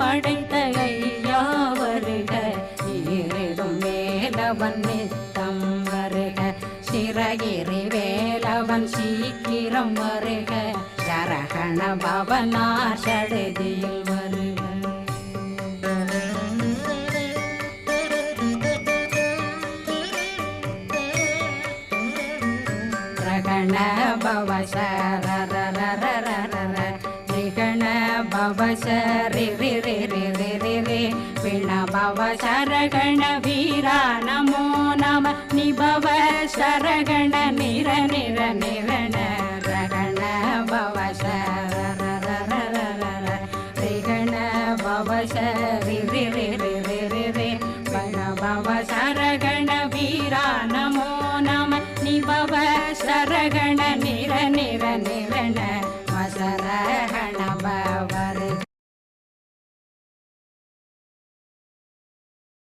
படைத்த ஐயா வருக, ஈரிடும் வேலவன் நித்தம் வருக, சிறகிரி வேலவன் சீக்கிரம் வருக, சரகண பவனார் சடுதியில் வருக. ரகண பவ சரரரரரர ரிகண பவ சரி ரி ரி ரி ரி ரி ரி பிண பவ சரகண வீரா நமோ நம நிபவ சரகண நிர நிர நிரண ரகண பவ சரரரரரர ரிகண பவ சரி